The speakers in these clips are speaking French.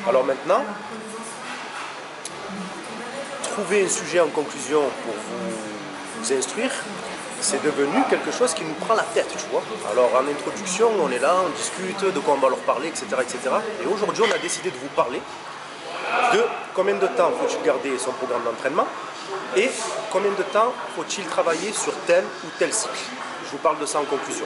Alors maintenant, trouver un sujet en conclusion pour vous instruire, c'est devenu quelque chose qui nous prend la tête, tu vois. Alors en introduction, on est là, on discute de quoi on va leur parler, etc. etc. Et aujourd'hui, on a décidé de vous parler de combien de temps faut-il garder son programme d'entraînement et combien de temps faut-il travailler sur tel ou tel cycle. Je vous parle de ça en conclusion.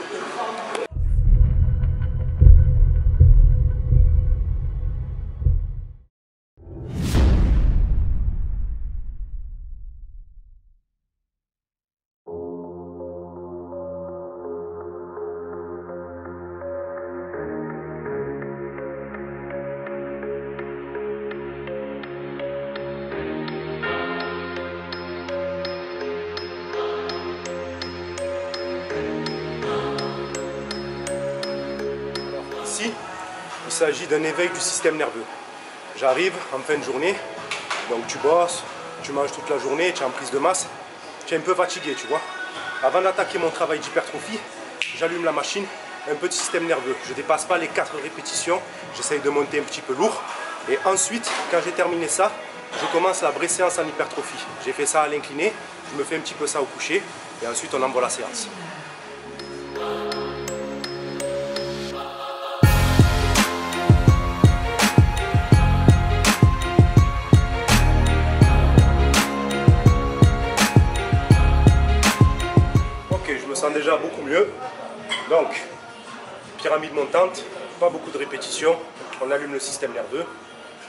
Ici, il s'agit d'un éveil du système nerveux. J'arrive en fin de journée, donc tu bosses, tu manges toute la journée, tu es en prise de masse, tu es un peu fatigué, tu vois. Avant d'attaquer mon travail d'hypertrophie, j'allume la machine, un petit système nerveux. Je ne dépasse pas les 4 répétitions, j'essaye de monter un petit peu lourd. Et ensuite, quand j'ai terminé ça, je commence la vraie séance en hypertrophie. J'ai fait ça à l'incliné, je me fais un petit peu ça au coucher, et ensuite on envoie la séance. Déjà beaucoup mieux. Donc, pyramide montante, pas beaucoup de répétitions. On allume le système nerveux.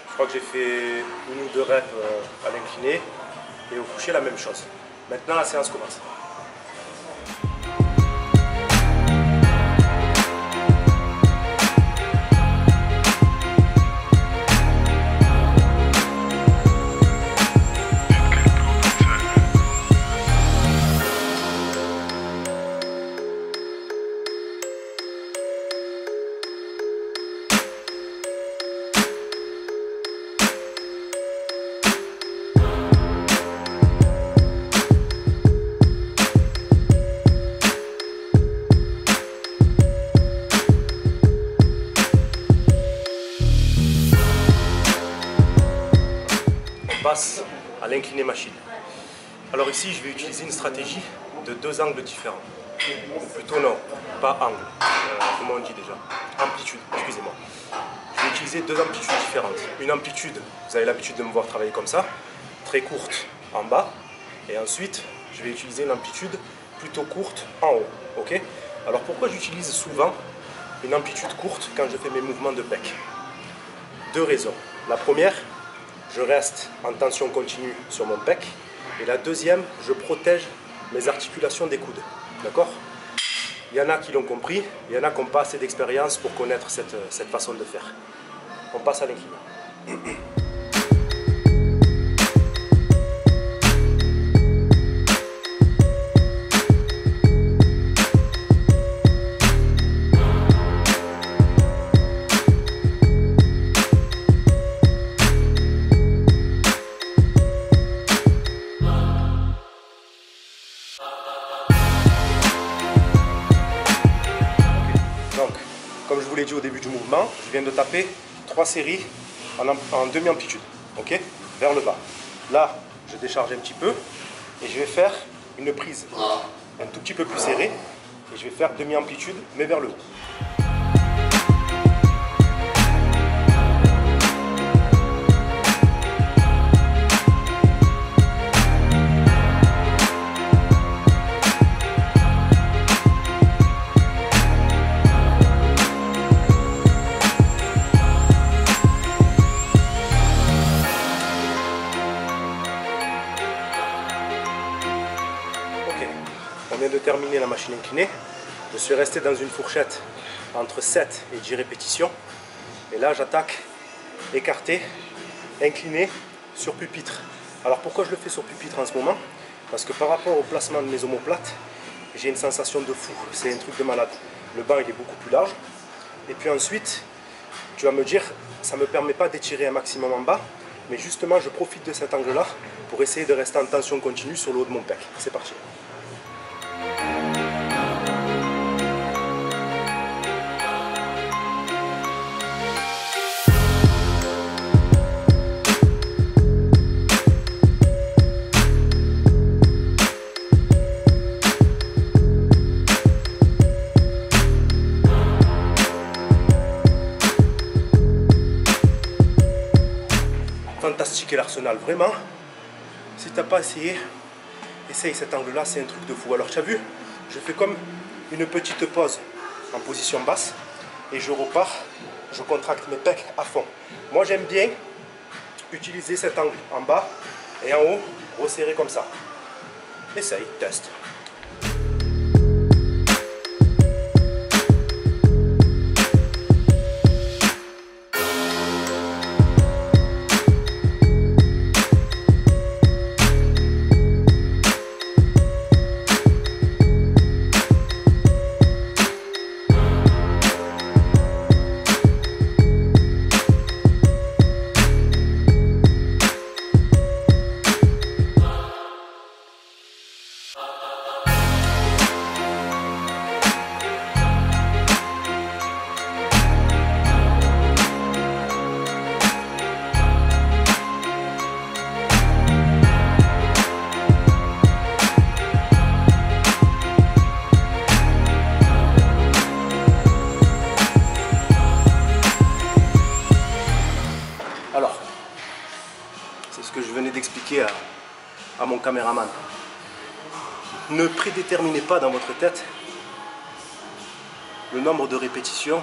Je crois que j'ai fait 1 ou 2 reps à l'incliné et au coucher la même chose. Maintenant, la séance commence. Passe à l'incliné machine. Alors ici, je vais utiliser une stratégie de 2 angles différents. Ou plutôt non, pas angle. Comment on dit déjà? Amplitude, excusez-moi. Je vais utiliser 2 amplitudes différentes. Une amplitude, vous avez l'habitude de me voir travailler comme ça, très courte en bas. Et ensuite, je vais utiliser une amplitude plutôt courte en haut. Ok? Alors pourquoi j'utilise souvent une amplitude courte quand je fais mes mouvements de pec? 2 raisons. La première, je reste en tension continue sur mon pec. Et la deuxième, je protège mes articulations des coudes. D'accord? Il y en a qui l'ont compris, il y en a qui n'ont pas assez d'expérience pour connaître cette façon de faire. On passe à l'incliné. Donc, comme je vous l'ai dit au début du mouvement, je viens de taper 3 séries en demi-amplitude, ok, vers le bas. Là, je décharge un petit peu et je vais faire une prise un tout petit peu plus serrée et je vais faire demi-amplitude mais vers le haut. On vient de terminer la machine inclinée. Je suis resté dans une fourchette entre 7 et 10 répétitions. Et là, j'attaque écarté, incliné, sur pupitre. Alors pourquoi je le fais sur pupitre en ce moment? Parce que par rapport au placement de mes omoplates, j'ai une sensation de fou. C'est un truc de malade. Le banc, il est beaucoup plus large. Et puis ensuite, tu vas me dire, ça ne me permet pas d'étirer un maximum en bas. Mais justement, je profite de cet angle-là pour essayer de rester en tension continue sur le haut de mon pec. C'est parti. fantastique et l'Arsenal, vraiment. Si tu n'as pas essayé, essaye cet angle-là, c'est un truc de fou. Alors tu as vu, je fais comme une petite pause en position basse et je repars, je contracte mes pecs à fond. Moi j'aime bien utiliser cet angle en bas et en haut, resserrer comme ça. Essaye, teste. Alors, c'est ce que je venais d'expliquer à mon caméraman. Ne prédéterminez pas dans votre tête le nombre de répétitions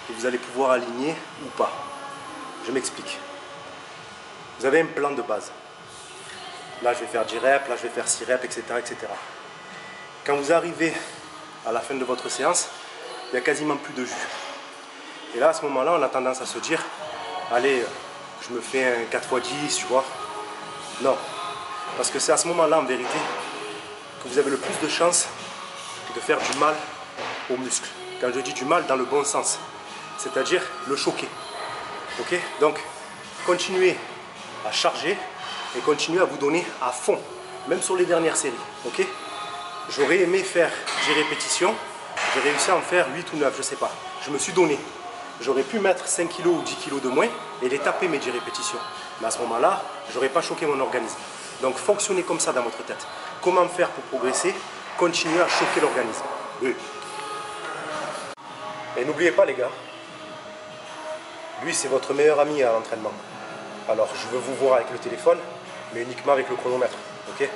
que vous allez pouvoir aligner ou pas. Je m'explique. Vous avez un plan de base. Là, je vais faire 10 reps, là, je vais faire 6 reps, etc., etc. Quand vous arrivez à la fin de votre séance, il n'y a quasiment plus de jus. Et là, à ce moment-là, on a tendance à se dire, allez, je me fais un 4x10, tu vois. Non. Parce que c'est à ce moment-là, en vérité, que vous avez le plus de chances de faire du mal aux muscles. Quand je dis du mal, dans le bon sens. C'est-à-dire le choquer. Ok? Donc, continuez à charger et continuez à vous donner à fond. Même sur les dernières séries. Ok? J'aurais aimé faire 10 répétitions. J'ai réussi à en faire 8 ou 9, je sais pas. Je me suis donné. J'aurais pu mettre 5 kg ou 10 kg de moins et les taper mes 10 répétitions. Mais à ce moment-là, je n'aurais pas choqué mon organisme. Donc fonctionnez comme ça dans votre tête. Comment faire pour progresser? Continuez à choquer l'organisme. Oui. Et n'oubliez pas les gars, lui c'est votre meilleur ami à l'entraînement. Alors je veux vous voir avec le téléphone, mais uniquement avec le chronomètre. Ok?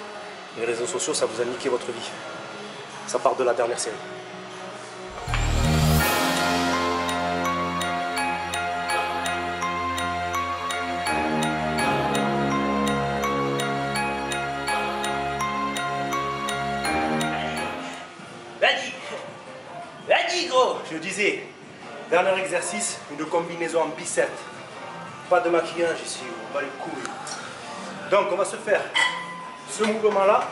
Les réseaux sociaux, ça vous a niqué votre vie. Ça part de la dernière série. Vas-y gros. Je disais, dernier exercice, une combinaison en bicep. Pas de maquillage ici, on va les couilles. Donc on va se faire ce mouvement là.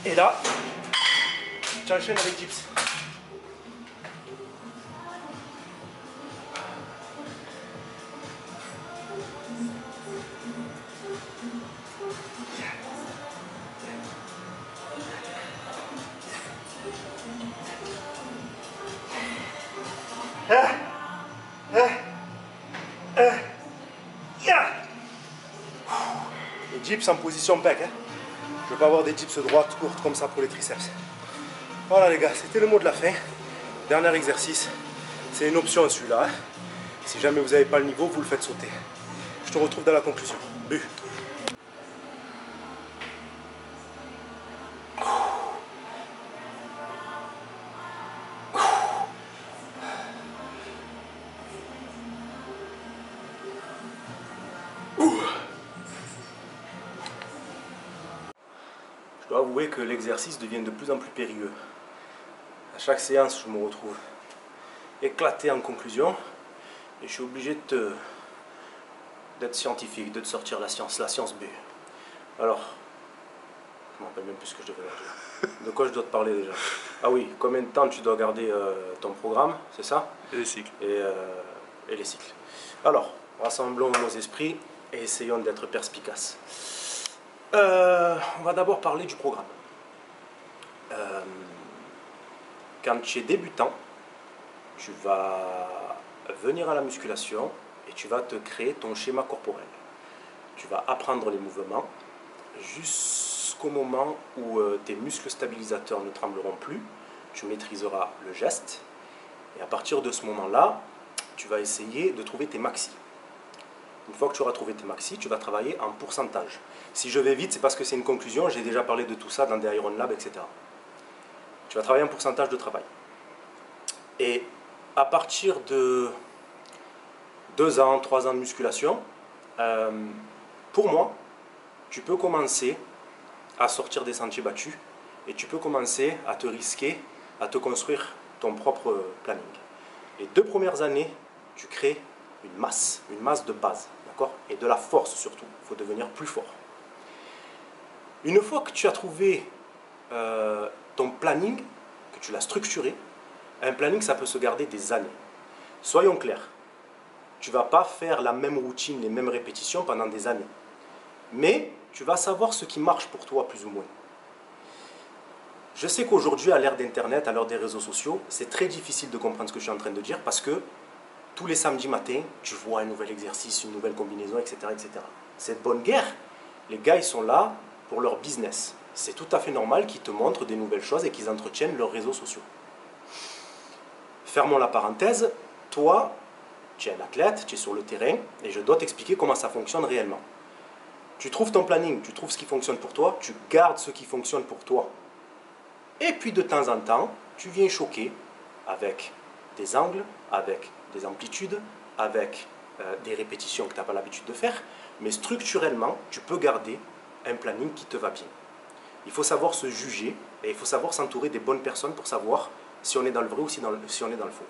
Et là, tu enchaînes avec dips. Les dips en position pec. Hein. Je ne veux pas avoir des dips droites courtes comme ça pour les triceps. Voilà les gars, c'était le mot de la fin. Dernier exercice. C'est une option celui-là. Hein. Si jamais vous n'avez pas le niveau, vous le faites sauter. Je te retrouve dans la conclusion. Bu. Je dois avouer que l'exercice devient de plus en plus périlleux. À chaque séance, je me retrouve éclaté en conclusion et je suis obligé d'être scientifique, de te sortir la science B. Alors, Je ne me rappelle même plus ce que je devais dire. De quoi je dois te parler déjà? Ah oui, combien de temps tu dois garder ton programme, c'est ça? Et les cycles. Et les cycles. Alors, rassemblons nos esprits et essayons d'être perspicaces. On va d'abord parler du programme. Quand tu es débutant, tu vas venir à la musculation et tu vas te créer ton schéma corporel. Tu vas apprendre les mouvements jusqu'au moment où tes muscles stabilisateurs ne trembleront plus. Tu maîtriseras le geste et à partir de ce moment-là, tu vas essayer de trouver tes maxi. Une fois que tu auras trouvé tes maxi, tu vas travailler en pourcentage. Si je vais vite, c'est parce que c'est une conclusion. J'ai déjà parlé de tout ça dans des Iron Lab, etc. Tu vas travailler en pourcentage de travail. Et à partir de 2 ans, 3 ans de musculation, pour moi, tu peux commencer à sortir des sentiers battus et tu peux commencer à te risquer, à te construire ton propre planning. Les 2 premières années, tu crées une masse de base, d'accord? Et de la force surtout, il faut devenir plus fort. Une fois que tu as trouvé ton planning, que tu l'as structuré, un planning ça peut se garder des années. Soyons clairs, tu ne vas pas faire la même routine, les mêmes répétitions pendant des années. Mais tu vas savoir ce qui marche pour toi plus ou moins. Je sais qu'aujourd'hui, à l'ère d'Internet, à l'heure des réseaux sociaux, c'est très difficile de comprendre ce que je suis en train de dire parce que tous les samedis matins, tu vois un nouvel exercice, une nouvelle combinaison, etc. etc. Cette bonne guerre, les gars, ils sont là pour leur business. C'est tout à fait normal qu'ils te montrent des nouvelles choses et qu'ils entretiennent leurs réseaux sociaux. Fermons la parenthèse, toi, tu es un athlète, tu es sur le terrain et je dois t'expliquer comment ça fonctionne réellement. Tu trouves ton planning, tu trouves ce qui fonctionne pour toi, tu gardes ce qui fonctionne pour toi. Et puis de temps en temps, tu viens choquer avec des angles, avec des amplitudes, avec des répétitions que tu n'as pas l'habitude de faire. Mais structurellement, tu peux garder un planning qui te va bien. Il faut savoir se juger et il faut savoir s'entourer des bonnes personnes pour savoir si on est dans le vrai ou si on est dans le faux.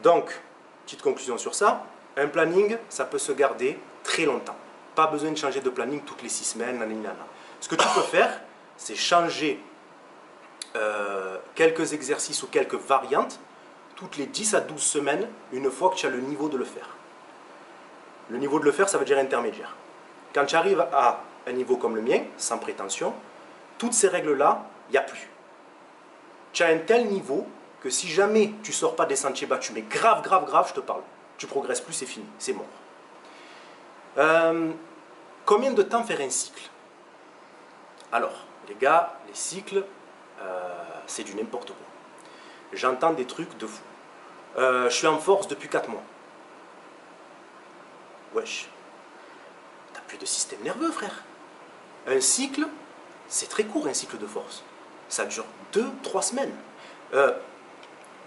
Donc, petite conclusion sur ça, un planning, ça peut se garder très longtemps. Pas besoin de changer de planning toutes les 6 semaines, nanana. Ce que tu peux faire, c'est changer quelques exercices ou quelques variantes toutes les 10 à 12 semaines, une fois que tu as le niveau de le faire. Le niveau de le faire, ça veut dire intermédiaire. Quand tu arrives à un niveau comme le mien, sans prétention, toutes ces règles-là, il n'y a plus. Tu as un tel niveau que si jamais tu ne sors pas des sentiers battus, mais grave, je te parle, tu progresses plus, c'est fini, c'est mort. Combien de temps faire un cycle? Alors, les gars, les cycles, c'est du n'importe quoi. J'entends des trucs de fou. Je suis en force depuis 4 mois. Wesh, t'as plus de système nerveux, frère. Un cycle, c'est très court, un cycle de force. Ça dure 2-3 semaines.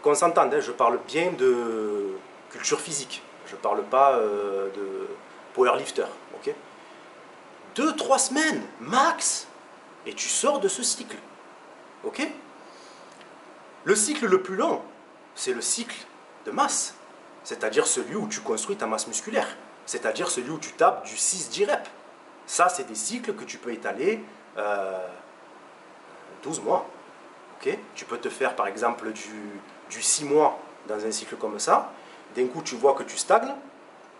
Qu'on s'entende, hein, je parle bien de culture physique. Je ne parle pas de powerlifter. Okay, 2-3 semaines, max. Et tu sors de ce cycle. Ok? Le cycle le plus long, c'est le cycle de masse. C'est-à-dire celui où tu construis ta masse musculaire. C'est-à-dire celui où tu tapes du 6-10 reps. Ça, c'est des cycles que tu peux étaler 12 mois. Okay, tu peux te faire par exemple du 6 mois dans un cycle comme ça. D'un coup, tu vois que tu stagnes.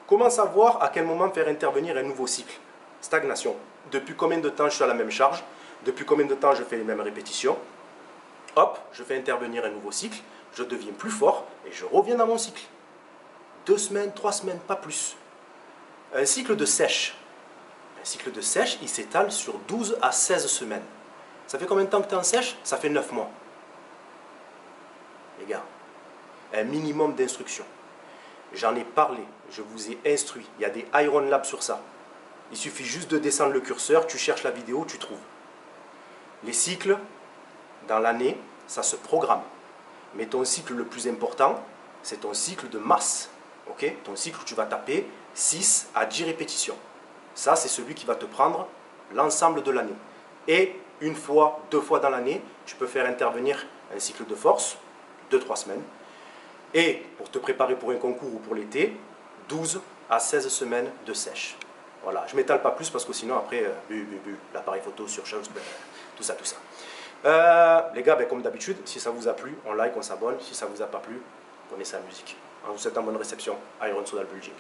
Commence à voir à quel moment faire intervenir un nouveau cycle. Stagnation. Depuis combien de temps je suis à la même charge? Depuis combien de temps je fais les mêmes répétitions? Hop, je fais intervenir un nouveau cycle. Je deviens plus fort et je reviens dans mon cycle. 2 semaines, 3 semaines, pas plus. Un cycle de sèche. Un cycle de sèche, il s'étale sur 12 à 16 semaines. Ça fait combien de temps que tu es en sèche? Ça fait 9 mois. Les gars, un minimum d'instruction. J'en ai parlé, je vous ai instruit. Il y a des Iron Lab sur ça. Il suffit juste de descendre le curseur, tu cherches la vidéo, tu trouves. Les cycles, dans l'année, ça se programme. Mais ton cycle le plus important, c'est ton cycle de masse. Okay, ton cycle où tu vas taper 6 à 10 répétitions. Ça, c'est celui qui va te prendre l'ensemble de l'année. Et 1 fois, 2 fois dans l'année, tu peux faire intervenir un cycle de force, 2-3 semaines. Et pour te préparer pour un concours ou pour l'été, 12 à 16 semaines de sèche. Voilà, je m'étale pas plus parce que sinon après, l'appareil photo surchauffe, tout ça, tout ça. Les gars, comme d'habitude, si ça vous a plu, on like, on s'abonne. Si ça vous a pas plu, connaissez la musique. On vous souhaite une bonne réception. Iron Soda Building.